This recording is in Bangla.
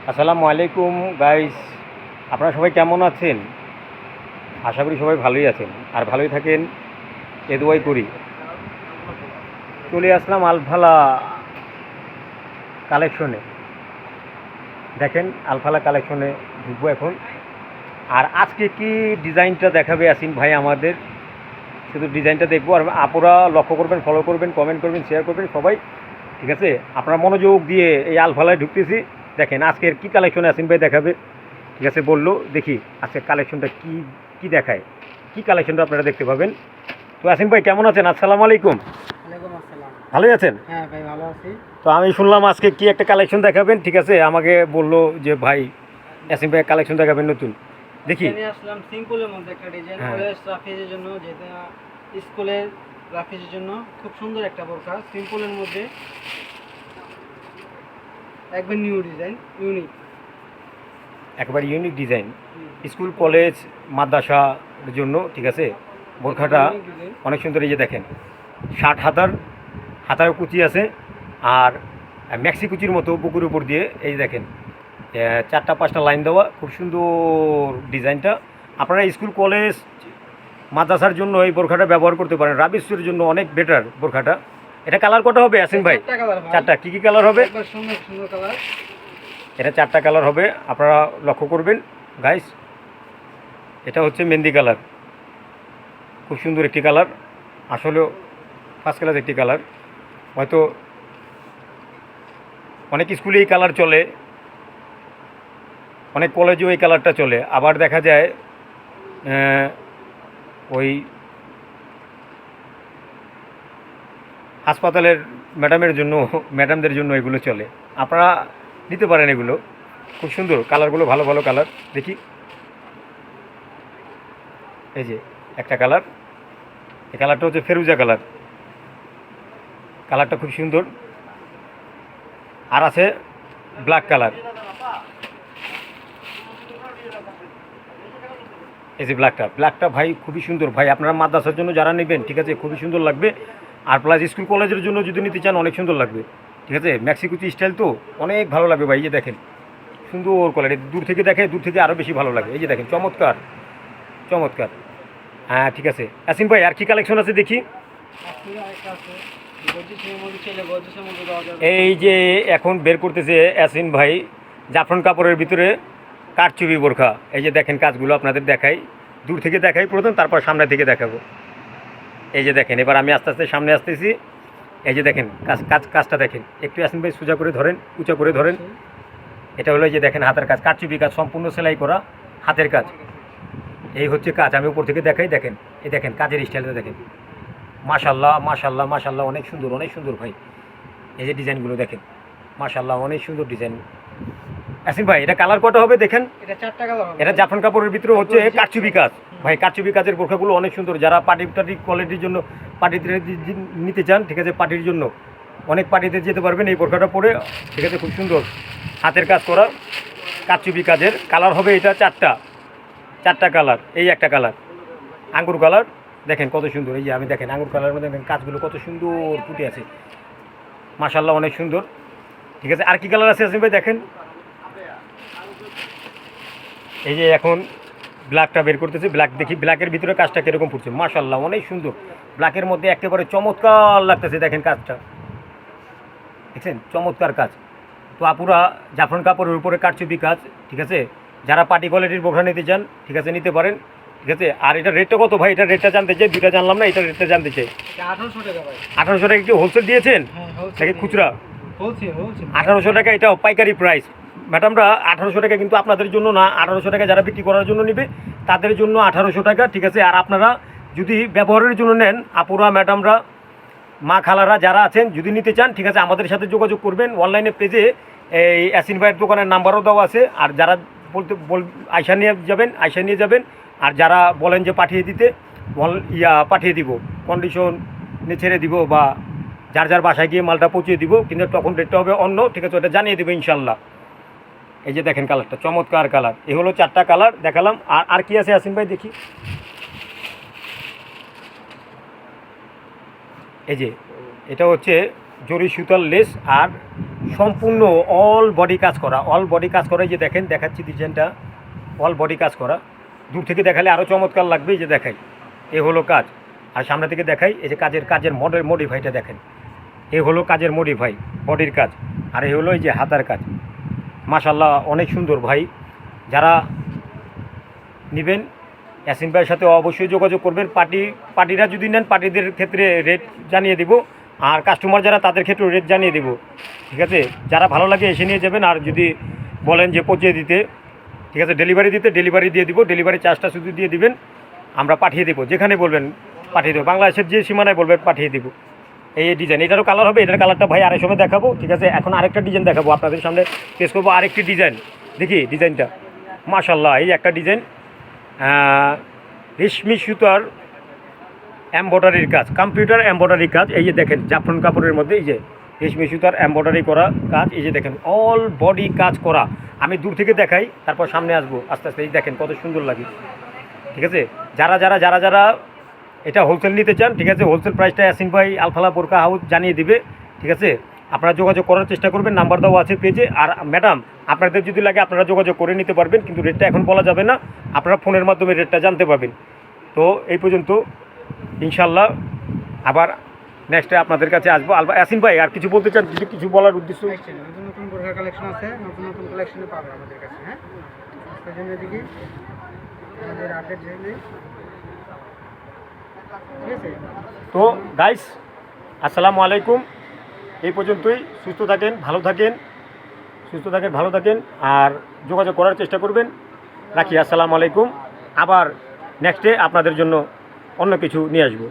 আসসালামু আলাইকুম গাইস, আপনারা সবাই কেমন আছেন? আশা করি সবাই ভালোই আছেন আর ভালোই থাকেন, এ দোয়াই করি। চলে আসলাম আলফালা কালেকশনে। দেখেন আলফালা কালেকশনে ঢুকবো এখন। আর আজকে কি ডিজাইনটা দেখাবে আসিন ভাই আমাদের, শুধু ডিজাইনটা দেখবো। আর আপনারা লক্ষ্য করবেন, ফলো করবেন, কমেন্ট করবেন, শেয়ার করবেন সবাই, ঠিক আছে? আপনারা মনোযোগ দিয়ে এই আলফালায় ঢুকতেছি। দেখেন আজকের কি কালেকশনে আসিন ভাই দেখাবে, ঠিক আছে? বললো দেখি আজকের কালেকশনটা কি কি দেখায়, কি কালেকশনটা আপনারা দেখতে পাবেন। তো আসিন ভাই কেমন আছেন? আসসালামু আলাইকুম। ওয়ালাইকুম আসসালাম। ভালোই আছেন? হ্যাঁ ভাই, ভালো আছি। তো আমি শুনলাম আজকে কি একটা কালেকশন দেখাবেন, ঠিক আছে? আমাকে বললো যে ভাই আসিন ভাই কালেকশন দেখাবেন নতুন, দেখি। এখানে আসলাম সিম্পলের মধ্যে একটা ডিজাইন, হ্যাঁ। কলেজ রাফিজের জন্য, যেটা স্কুলের রাফিজের জন্য খুব সুন্দর একটা বোরকা। সিম্পলের মধ্যে একবার নিউ ডিজাইন, ইউনিক। একেবারে ইউনিক ডিজাইন, স্কুল কলেজ মাদ্রাসার জন্য, ঠিক আছে? বোরখাটা অনেক সুন্দর। এই যে দেখেন 60 হাতার কুচি আছে, আর ম্যাক্সি কুচির মতো বুকুর উপর দিয়ে এই যে দেখেন 4-5টা লাইন দেওয়া, খুব সুন্দর ডিজাইনটা। আপনারা স্কুল কলেজ মাদ্রাসার জন্য এই বোরখাটা ব্যবহার করতে পারেন। রাবিসের জন্য অনেক বেটার বোরখাটা। এটা কালার কটা হবে আসিন ভাই? চারটা কালার ভাই। 4টা। কী কী কালার হবে? একবার সুন্দর সুন্দর কালার। এটা 4টা কালার হবে, আপনারা লক্ষ্য করবেন গাইস। এটা হচ্ছে মেহেন্দি কালার, খুব সুন্দর একটি কালার, আসলেও ফার্স্ট ক্লাস একটি কালার। হয়তো অনেক স্কুলে এই কালার চলে, অনেক কলেজেও এই কালারটা চলে। আবার দেখা যায় ওই হাসপাতালের ম্যাডামের জন্য, ম্যাডামদের জন্য এগুলো চলে। আপনারা নিতে পারেন এগুলো, খুব সুন্দর কালারগুলো, ভালো ভালো কালার। দেখি এই যে একটা কালার, এই কালারটা হচ্ছে ফেরুজা কালার, কালারটা খুব সুন্দর। আর আছে ব্ল্যাক কালার, এই যে ব্ল্যাকটা ভাই খুবই সুন্দর ভাই। আপনারা মাদ্রাসার জন্য যারা নেবেন, ঠিক আছে, খুবই সুন্দর লাগবে। আর প্লাস স্কুল কলেজের জন্য যদি নিতে চান অনেক সুন্দর লাগবে, ঠিক আছে? মেক্সিকুচি স্টাইল তো অনেক ভালো লাগবে ভাই। এই যে দেখেন সুন্দর কোয়ালিটি, দূর থেকে দেখে, দূর থেকে আরও বেশি ভালো লাগে। এই যে দেখেন চমৎকার চমৎকার। হ্যাঁ ঠিক আছে আসিন ভাই, আর কি কালেকশন আছে দেখি। এই যে এখন বের করতেছে আসিন ভাই জাফরান কাপড়ের ভিতরে কারচুপি বোরখা। এই যে দেখেন কাজগুলো আপনাদের দেখাই, দূর থেকে দেখাই প্রথম, তারপর সামনে থেকে দেখাবো। এই যে দেখেন, এবার আমি আস্তে আস্তে সামনে আসতেছি। এই যে দেখেন কাজটা দেখেন একটু, আসিন ভাই সোজা করে ধরেন, উঁচা করে ধরেন। এটা হলো এই যে দেখেন হাতের কাজ, কারচুপি কাজ, সম্পূর্ণ সেলাই করা হাতের কাজ। এই হচ্ছে কাজ, আমি উপর থেকে দেখাই। দেখেন এই দেখেন কাজের স্টাইলটা দেখেন, মাশাল্লাহ মাশাল্লাহ মাশাল্লাহ, অনেক সুন্দর অনেক সুন্দর ভাই। এই যে ডিজাইনগুলো দেখেন, মাশাল্লাহ অনেক সুন্দর ডিজাইন। আসিন ভাই এটা কালার কটা হবে দেখেন? এটা 4টা কালার হবে। এটা জাফরান কাপড়ের ভিতরে হচ্ছে কারচুপি কাজ ভাই। কারচুপি কাজের বোরখাগুলো অনেক সুন্দর, যারা পার্টি কোয়ালিটির জন্য, পার্টিতে নিতে চান, ঠিক আছে, পার্টির জন্য অনেক পার্টিতে যেতে পারবেন এই বোরখাটা পরে, ঠিক আছে? খুব সুন্দর হাতের কাজ করা কারচুপি কাজের। কালার হবে এটা 4টা কালার। এই একটা কালার আঙ্গুর কালার, দেখেন কত সুন্দর। এই যে আমি দেখেন আঙ্গুর কালারের মধ্যে দেখেন কাজগুলো কত সুন্দর ফুটে আছে, মাশাল্লাহ অনেক সুন্দর, ঠিক আছে? আর কি কালার আছে আসিন ভাই দেখেন? এই যে এখন ব্ল্যাকটা বের করতেছে, ব্ল্যাক দেখি ব্ল্যাকের ভিতরে কাজটা কীরকম ফুটছে, মাশাল্লাহ অনেক সুন্দর। ব্ল্যাকের মধ্যে একেবারে চমৎকার লাগতেছে, দেখেন কাজটা দেখছেন, চমৎকার কাজ। তো আপুরা জাফরান কাপড়ের উপরে কারচুপি কাজ, ঠিক আছে? যারা পার্টি কোয়ালিটির বোরখা নিতে চান, ঠিক আছে, নিতে পারেন, ঠিক আছে? আর এটা রেটটা কত ভাই? এটা রেটটা জানতে চাই, দুইটা জানলাম না, এটা রেটটা জানতে চাই। 1800 টাকা ভাই। 1800 টাকা কি হোলসেল দিয়েছেন নাকি খুচরা? হোলসেল। 1800 টাকা, এটাও পাইকারি প্রাইস। ম্যাডামরা 1800 টাকা কিন্তু আপনাদের জন্য না, 1800 টাকা যারা বিক্রি করার জন্য নেবে তাদের জন্য 1800 টাকা, ঠিক আছে? আর আপনারা যদি ব্যবহারের জন্য নেন, আপুরা ম্যাডামরা মা খালারা যারা আছেন যদি নিতে চান, ঠিক আছে, আমাদের সাথে যোগাযোগ করবেন। অনলাইনে পেজে এই আসিন ভাইয়ের দোকানের নাম্বারও দেওয়া আছে। আর যারা আয়সা নিয়ে যাবেন। আর যারা বলেন যে পাঠিয়ে দিতে, পাঠিয়ে দিব, কন্ডিশনে ছেড়ে দিব, বা যার যার বাসায় গিয়ে মালটা পৌঁছে দিব, কিন্তু তখন রেটটা হবে অন্য, ঠিক আছে? ওটা জানিয়ে দেবে ইনশাল্লাহ। এই যে দেখেন কালারটা চমৎকার কালার। এই হলো 4টা কালার দেখালাম। আর কি আছে আসিন ভাই দেখি? এই যে এটা হচ্ছে জরি সুতার লেস আর সম্পূর্ণ অল বডি কাজ করা, অল বডি কাজ করা। এই যে দেখেন, দেখাচ্ছি ডিজাইনটা, অল বডি কাজ করা। দূর থেকে দেখালে আরও চমৎকার লাগবে। এই যে দেখাই, এ হলো কাজ। আর সামনে থেকে দেখাই, এই যে কাজের মডিফাইটা দেখেন। এ হলো কাজের মডিফাই, বডির কাজ। আর এ হলো এই যে হাতার কাজ। মাশাল্লাহ অনেক সুন্দর ভাই। যারা নেবেন ইয়াসিন ভাইয়ের সাথে অবশ্যই যোগাযোগ করবেন। পার্টিরা যদি নেন, পার্টিদের ক্ষেত্রে রেট জানিয়ে দিব, আর কাস্টমার যারা তাদের ক্ষেত্রেও রেট জানিয়ে দিব। ঠিক আছে, যারা ভালো লাগে এসে নিয়ে যাবেন। আর যদি বলেন যে পৌঁছে দিতে, ঠিক আছে, ডেলিভারি দিয়ে দিব। ডেলিভারি চার্জটা শুধু দিয়ে দিবেন, আমরা পাঠিয়ে দেবো। যেখানে বলবেন পাঠিয়ে দেবো, বাংলাদেশের যে সীমানায় বলবেন পাঠিয়ে দেবো। এই ডিজাইন, এটারও কালার হবে। এটার কালারটা ভাই আরেক সময় দেখাবো। ঠিক আছে, এখন আরেকটা ডিজাইন দেখাবো আপনাদের সামনে, পেশ করবো আরেকটি ডিজাইন। দেখি ডিজাইনটা, মাশাল্লাহ এই একটা ডিজাইন, রেশমি সুতার এমব্রয়ডারির কাজ, কম্পিউটার এমব্রয়ডারির কাজ। এই যে দেখেন, জাফরান কাপড়ের মধ্যে এই যে রেশমি সুতার এমব্রয়ডারি করা কাজ। এই যে দেখেন, অল বডি কাজ করা। আমি দূর থেকে দেখাই, তারপর সামনে আসবো আস্তে আস্তে। এই দেখেন কত সুন্দর লাগে। ঠিক আছে, যারা এটা হোলসেল নিতে চান, ঠিক আছে, হোলসেল প্রাইসটা ইয়াসিন ভাই আলফালা বোরকা হাউস জানিয়ে দিবে। ঠিক আছে, আপনারা যোগাযোগ করার চেষ্টা করবেন, নাম্বার দেওয়া আছে পেজে। আর ম্যাডাম, আপনাদের যদি লাগে আপনারা যোগাযোগ করে নিতে পারবেন, কিন্তু রেটটা এখন বলা যাবে না, আপনারা ফোনের মাধ্যমে রেটটা জানতে পারবেন। তো এই পর্যন্ত, ইনশাল্লাহ আবার নেক্সটে আপনাদের কাছে আসবো। ইয়াসিন ভাই আর কিছু বলতে চান, যদি কিছু বলার উদ্দেশ্য? নতুন নতুন বোরকা কালেকশন আছে, নতুন নতুন কালেকশনে পাবে আমাদের কাছে। হ্যাঁ, আজকের জন্য এদিকে আমাদের আপডেট জেনে, ঠিক আছে। তো গাইস, আসসালামু আলাইকুম। এই পর্যন্তই। সুস্থ থাকেন, ভালো থাকেন, আর যোগাযোগ করার চেষ্টা করবেন। রাখি, আসসালামু আলাইকুম। আবার নেক্সটে আপনাদের জন্য অন্য কিছু নিয়ে আসবো।